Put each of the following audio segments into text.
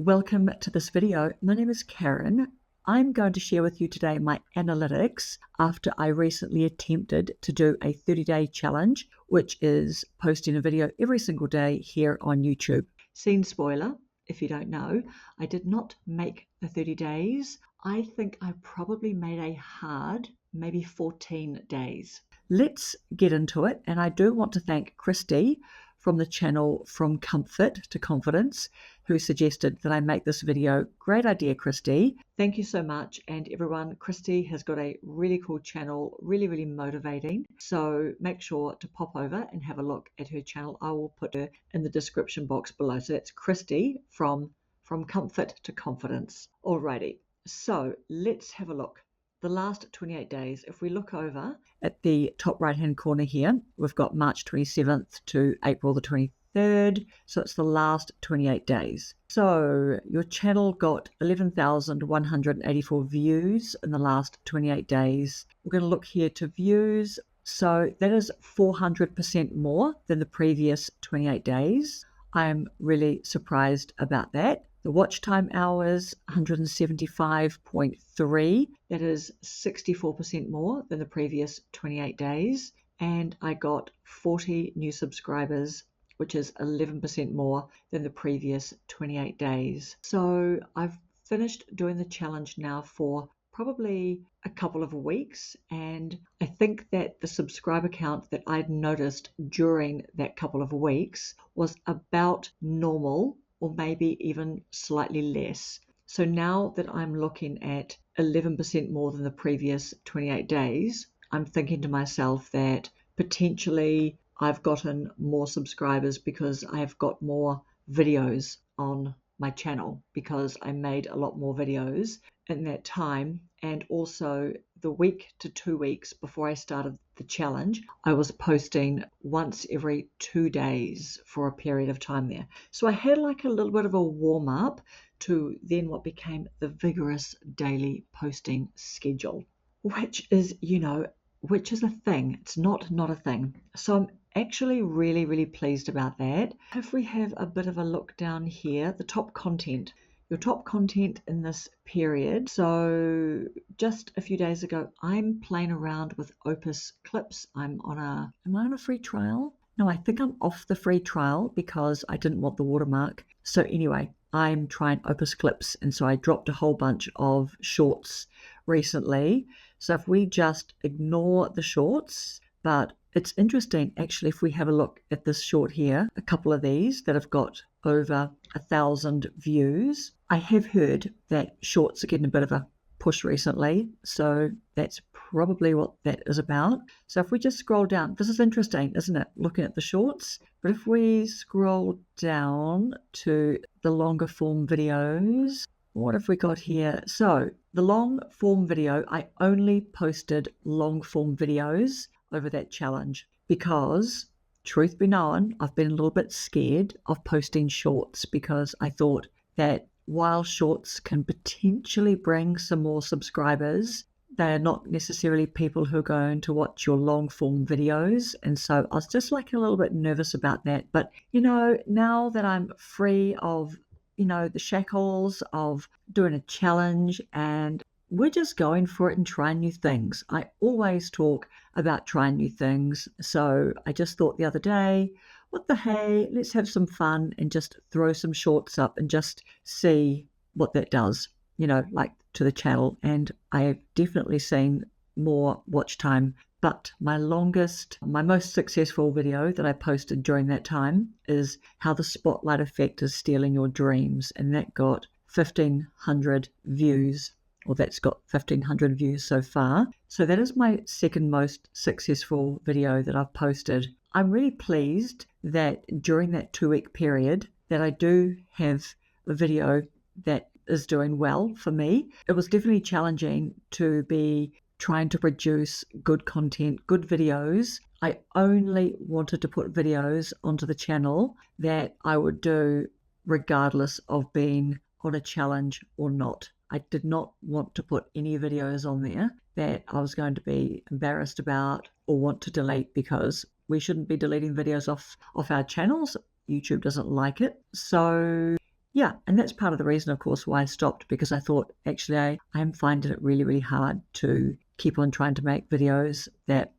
Welcome to this video. My name is Karen. I'm going to share with you today my analytics after I recently attempted to do a 30-day challenge, which is posting a video every single day here on YouTube. Scene spoiler, if you don't know, I did not make the 30 days. I think I probably made a hard, maybe 14 days. Let's get into it, and I do want to thank Christy from the channel From Comfort to Confidence, who suggested that I make this video. Great idea, Christy. Thank you so much. And everyone, Christy has got a really cool channel, really motivating. So make sure to pop over and have a look at her channel. I will put her in the description box below. So that's Christy from Comfort to Confidence. Alrighty, so let's have a look. The last 28 days, if we look over at the top right hand corner here, we've got March 27th to April the 23rd. So it's the last 28 days. So your channel got 11,184 views in the last 28 days. We're going to look here to views. So that is 400% more than the previous 28 days. I'm really surprised about that. The watch time hours, 175.3. That is 64% more than the previous 28 days. And I got 40 new subscribers, which is 11% more than the previous 28 days. So I've finished doing the challenge now for probably a couple of weeks. And I think that the subscriber count that I'd noticed during that couple of weeks was about normal, or maybe even slightly less. So now that I'm looking at 11% more than the previous 28 days, I'm thinking to myself that potentially I've gotten more subscribers because I've got more videos on my channel, because I made a lot more videos in that time. And also the week to 2 weeks before I started the challenge, I was posting once every 2 days for a period of time there. So I had like a little bit of a warm up to then what became the vigorous daily posting schedule, which is, which is a thing. It's not a thing. So I'm actually really pleased about that. If we have a bit of a look down here, the top content. Your top content in this period. So just a few days ago, I'm playing around with Opus Clips. Am I on a free trial? No, I think I'm off the free trial because I didn't want the watermark. So anyway, I'm trying Opus Clips, and so I dropped a whole bunch of shorts recently. So if we just ignore the shorts, but it's interesting actually if we have a look at this short here, a couple of these that have got over 1,000 views. I have heard that shorts are getting a bit of a push recently, so that's probably what that is about. So if we just scroll down, this is interesting, isn't it, looking at the shorts? But if we scroll down to the longer form videos, what have we got here? So the long form video, I only posted long form videos over that challenge because, truth be known, I've been a little bit scared of posting shorts because I thought that while shorts can potentially bring some more subscribers, they are not necessarily people who are going to watch your long form videos. And so I was just like a little bit nervous about that. But, now that I'm free of, the shackles of doing a challenge, and we're just going for it and trying new things. I always talk about trying new things. So I just thought the other day, what the hey, let's have some fun and just throw some shorts up and just see what that does, like to the channel. And I have definitely seen more watch time. But my most successful video that I posted during that time is how the spotlight effect is stealing your dreams. And that got 1,500 views. Or that's got 1,500 views so far. So that is my second most successful video that I've posted. I'm really pleased that during that 2-week period that I do have a video that is doing well for me. It was definitely challenging to be trying to produce good content, good videos. I only wanted to put videos onto the channel that I would do regardless of being on a challenge or not. I did not want to put any videos on there that I was going to be embarrassed about or want to delete, because we shouldn't be deleting videos off our channels. YouTube doesn't like it. So yeah, and that's part of the reason, of course, why I stopped, because I thought, actually, I am finding it really, really hard to keep on trying to make videos that,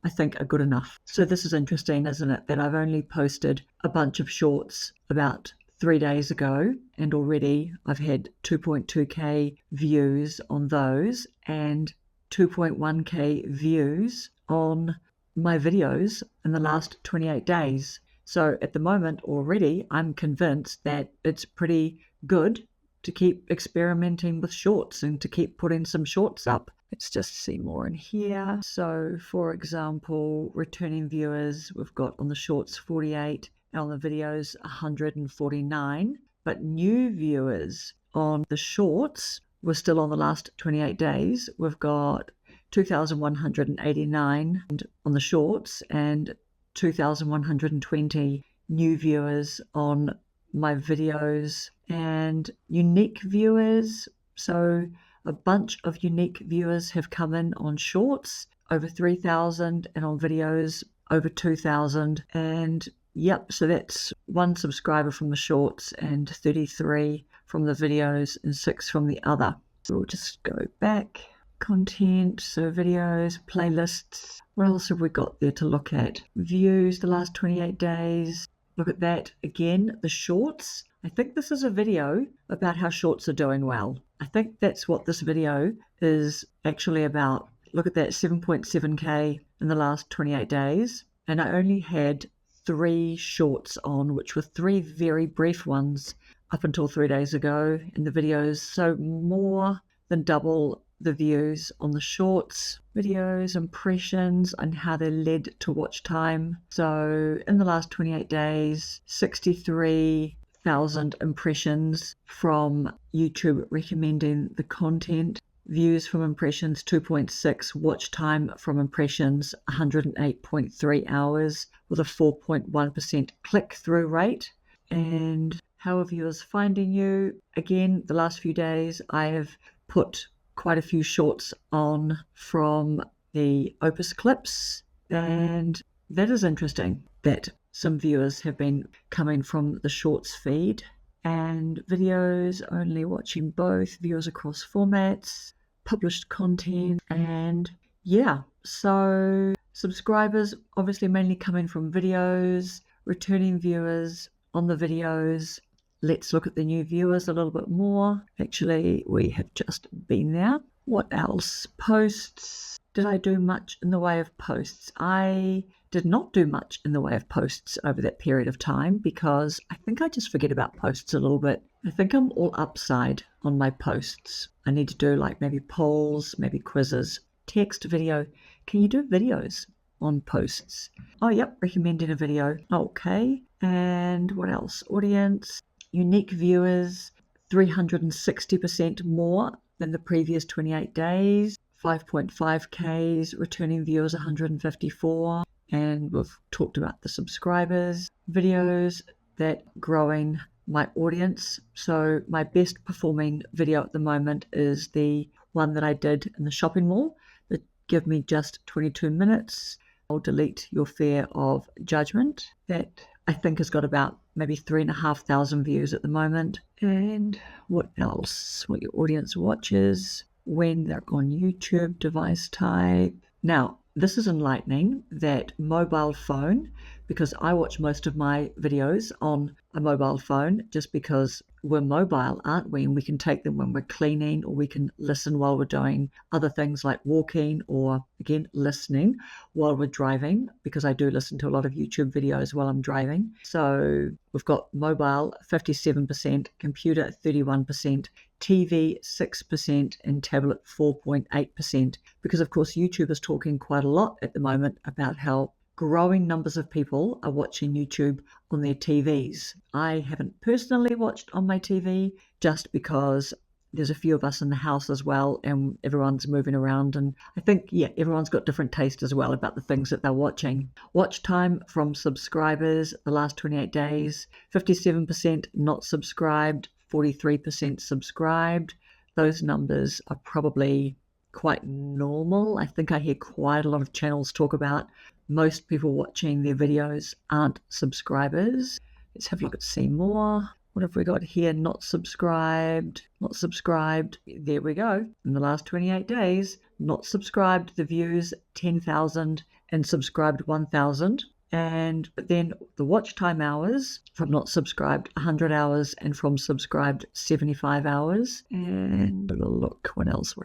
I think are good enough. So this is interesting, isn't it? That I've only posted a bunch of shorts about 3 days ago, and already I've had 2.2k views on those and 2.1k views on my videos in the last 28 days. So at the moment already, I'm convinced that it's pretty good to keep experimenting with shorts and to keep putting some shorts up. Let's just see more in here. So for example, returning viewers, we've got on the shorts 48 and on the videos 149. But new viewers on the shorts, we're still on the last 28 days. We've got 2,189 on the shorts and 2,120 new viewers on my videos, and unique viewers. So a bunch of unique viewers have come in on shorts, over 3,000, and on videos over 2,000. And yep, so that's 1 subscriber from the shorts and 33 from the videos and 6 from the other. So we'll just go back. Content, so videos, playlists. What else have we got there to look at? Views the last 28 days. Look at that again, the shorts. I think this is a video about how shorts are doing well. I think that's what this video is actually about. Look at that, 7.7k in the last 28 days. And I only had 3 shorts on, which were 3 very brief ones up until 3 days ago in the videos. So more than double the views on the shorts, videos, impressions, and how they led to watch time. So in the last 28 days, 63,000 impressions from YouTube recommending the content, views from impressions 2.6, watch time from impressions 108.3 hours with a 4.1% click-through rate. And how are viewers finding you? Again, the last few days I have put quite a few shorts on from the Opus clips, and that is interesting that some viewers have been coming from the shorts feed. And videos, only watching both, viewers across formats, published content, and yeah, so subscribers obviously mainly coming from videos, returning viewers on the videos. Let's look at the new viewers a little bit more. Actually, we have just been there. What else? Posts. Did I do much in the way of posts? I did not do much in the way of posts over that period of time, because I think I just forget about posts a little bit. I think I'm all upside on my posts. I need to do like maybe polls, maybe quizzes, text, video. Can you do videos on posts? Oh, yep, recommending a video. Okay. And what else? Audience. Unique viewers, 360% more than the previous 28 days, 5.5Ks, returning viewers 154, and we've talked about the subscribers. Videos that growing my audience. So my best performing video at the moment is the one that I did in the shopping mall that gave me just 22 minutes. I'll delete your fear of judgment. That I think has got about maybe 3,500 views at the moment. And what else? What your audience watches, when they're on YouTube, device type. Now, this is enlightening that mobile phone, because I watch most of my videos on a mobile phone just because we're mobile, aren't we? And we can take them when we're cleaning, or we can listen while we're doing other things like walking, or again, listening while we're driving, because I do listen to a lot of YouTube videos while I'm driving. So we've got mobile 57%, computer 31%, TV 6%, and tablet 4.8%, because of course YouTube is talking quite a lot at the moment about how growing numbers of people are watching YouTube on their TVs. I haven't personally watched on my TV just because there's a few of us in the house as well, and everyone's moving around, and I think, yeah, everyone's got different taste as well about the things that they're watching. Watch time from subscribers the last 28 days, 57% not subscribed, 43% subscribed. Those numbers are probably quite normal. I think I hear quite a lot of channels talk about most people watching their videos aren't subscribers. Let's have a look at see more. What have we got here? Not subscribed, not subscribed. There we go. In the last 28 days, not subscribed, the views 10,000 and subscribed 1,000. But then the watch time hours from not subscribed 100 hours and from subscribed 75 hours. And look, what else?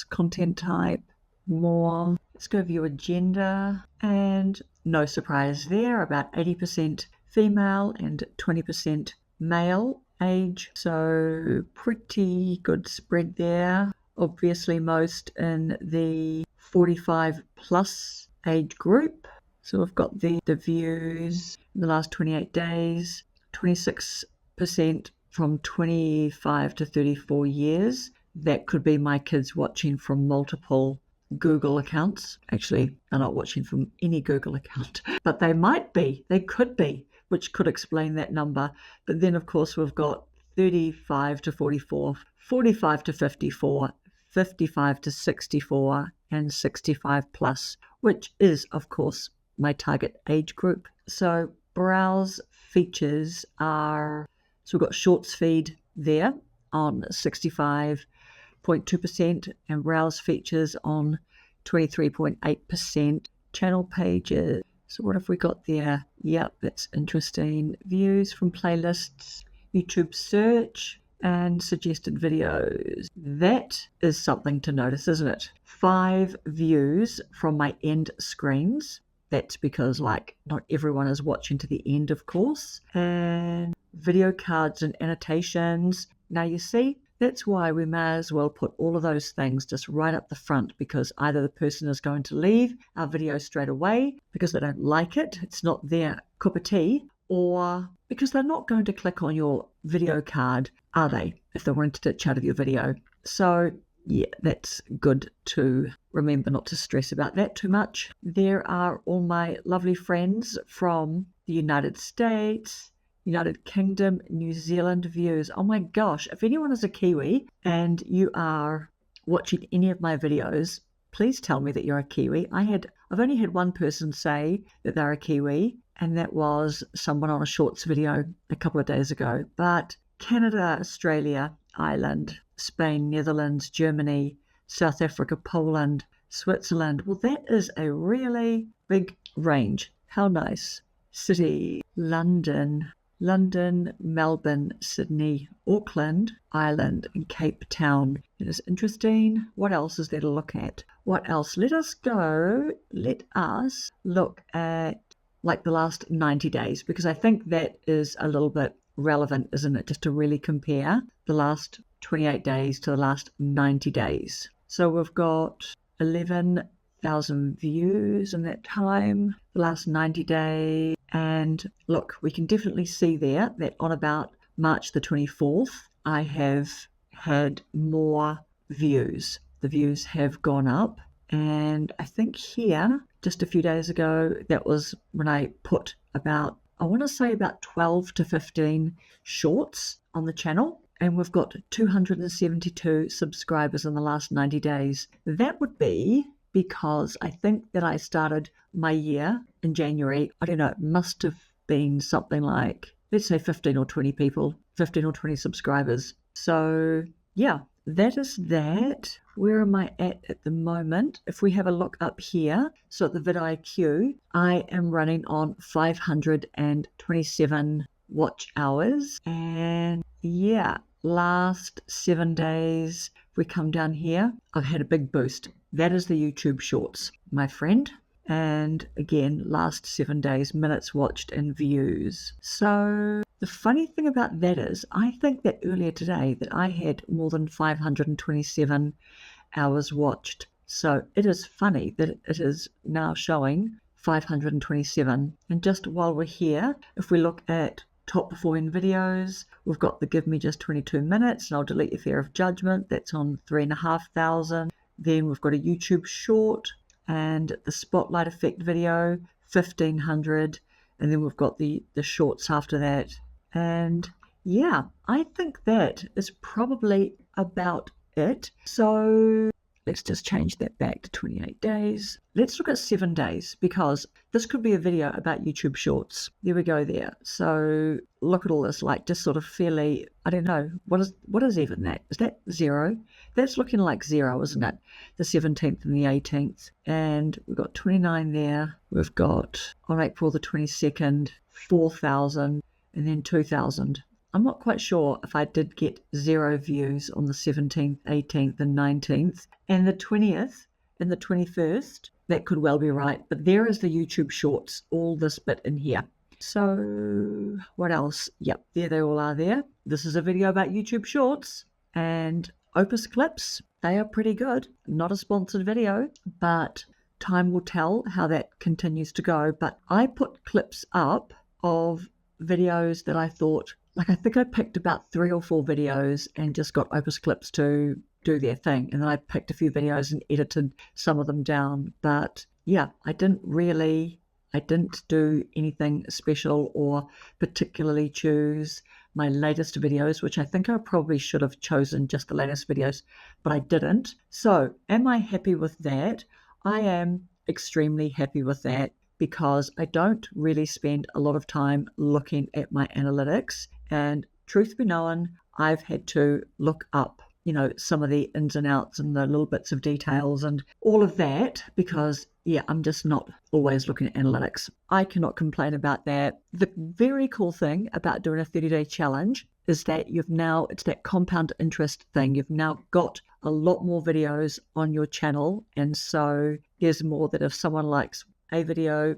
Content type, more. Let's go view agenda, and no surprise there, about 80% female and 20% male age, so pretty good spread there. Obviously most in the 45 plus age group. So we've got the views in the last 28 days, 26% from 25 to 34 years. That could be my kids watching from multiple Google accounts. Actually, they're not watching from any Google account, but they might be, they could be, which could explain that number. But then, of course, we've got 35 to 44, 45 to 54, 55 to 64, and 65 plus, which is, of course, my target age group. So browse features are, so we've got shorts feed there on 65.2% and browse features on 23.8%. Channel pages, so what have we got there? Yep, that's interesting. Views from playlists, YouTube search, and suggested videos. That is something to notice, isn't it? 5 views from my end screens. That's because, like, not everyone is watching to the end, of course. And video cards and annotations. Now, you see, that's why we may as well put all of those things just right up the front, because either the person is going to leave our video straight away because they don't like it, it's not their cup of tea, or because they're not going to click on your video card, are they, if they want to ditch out of your video. So yeah, that's good to remember not to stress about that too much. There are all my lovely friends from the United States, United Kingdom, New Zealand views. Oh my gosh, if anyone is a Kiwi and you are watching any of my videos, please tell me that you're a Kiwi. I've only had one person say that they're a Kiwi, and that was someone on a shorts video a couple of days ago. But Canada, Australia, Ireland, Spain, Netherlands, Germany, South Africa, Poland, Switzerland. Well, that is a really big range. How nice. City, London, Melbourne, Sydney, Auckland, Ireland, and Cape Town. It is interesting. What else is there to look at? What else? Let us look at like the last 90 days, because I think that is a little bit relevant, isn't it? Just to really compare the last 28 days to the last 90 days. So we've got 11,000 views in that time, the last 90 days. And look, we can definitely see there that on about March the 24th, I have had more views. The views have gone up. And I think here, just a few days ago, that was when I put about 12 to 15 shorts on the channel. And we've got 272 subscribers in the last 90 days. That would be because I think that I started my year in January. I don't know, it must have been something like, let's say 15 or 20 subscribers. So yeah, that is that. Where am I at the moment? If we have a look up here, so at the vidIQ, I am running on 527 watch hours. And yeah, last 7 days, if we come down here, I've had a big boost. That is the YouTube Shorts, my friend. And again, last 7 days, minutes watched and views. So the funny thing about that is, I think that earlier today that I had more than 527 hours watched. So it is funny that it is now showing 527. And just while we're here, if we look at top performing videos, we've got the Give Me Just 22 Minutes, and I'll delete your fear of judgment. That's on 3,500. Then we've got a YouTube short and the spotlight effect video, 1,500. And then we've got the shorts after that. And yeah, I think that is probably about it. So Let's just change that back to 28 days. Let's look at 7 days, because this could be a video about YouTube Shorts. There we go there. So look at all this, like just sort of fairly, I don't know, what is even that? Is that 0? That's looking like 0, isn't it? The 17th and the 18th. And we've got 29 there. We've got on April the 22nd, 4,000, and then 2,000. I'm not quite sure if I did get 0 views on the 17th, 18th, and 19th, and the 20th and the 21st. That could well be right, but there is the YouTube Shorts, all this bit in here. So what else? Yep, there they all are there. This is a video about YouTube Shorts and Opus clips. They are pretty good. Not a sponsored video, but time will tell how that continues to go. But I put clips up of videos that I thought, like I think I picked about 3 or 4 videos and just got Opus clips to do their thing. And then I picked a few videos and edited some of them down. But yeah, I didn't do anything special or particularly choose my latest videos, which I think I probably should have chosen just the latest videos, but I didn't. So am I happy with that? I am extremely happy with that, because I don't really spend a lot of time looking at my analytics. And truth be known, I've had to look up, some of the ins and outs and the little bits of details and all of that, because I'm just not always looking at analytics. I cannot complain about that. The very cool thing about doing a 30-day challenge is that it's that compound interest thing. You've now got a lot more videos on your channel. And so there's more that if someone likes a video,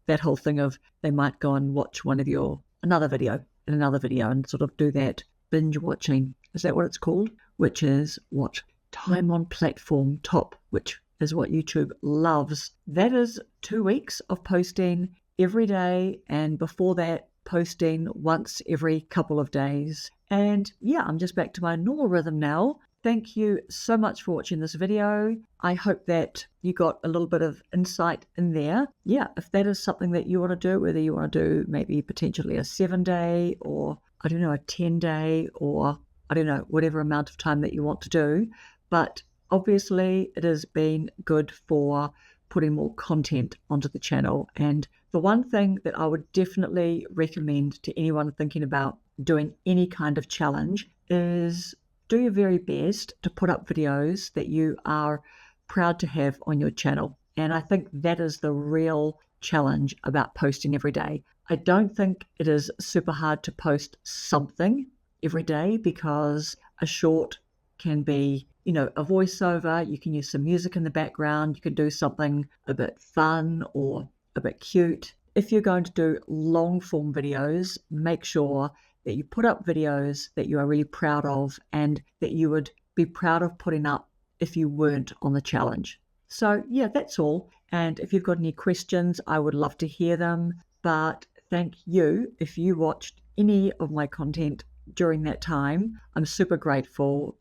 that whole thing of they might go and watch another video and another video and sort of do that binge watching. Is that what it's called? Which is what? Time on platform top, which is what YouTube loves. That is 2 weeks of posting every day, and before that, posting once every couple of days. And I'm just back to my normal rhythm now. Thank you so much for watching this video. I hope that you got a little bit of insight in there. If that is something that you want to do, whether you want to do maybe potentially a 7-day or, I don't know, a 10-day or, I don't know, whatever amount of time that you want to do. But obviously it has been good for putting more content onto the channel. And the one thing that I would definitely recommend to anyone thinking about doing any kind of challenge is do your very best to put up videos that you are proud to have on your channel. And I think that is the real challenge about posting every day. I don't think it is super hard to post something every day, because a short can be, a voiceover. You can use some music in the background. You can do something a bit fun or a bit cute. If you're going to do long form videos, make sure that you put up videos that you are really proud of and that you would be proud of putting up if you weren't on the challenge. So that's all. And if you've got any questions, I would love to hear them. But thank you if you watched any of my content during that time. I'm super grateful.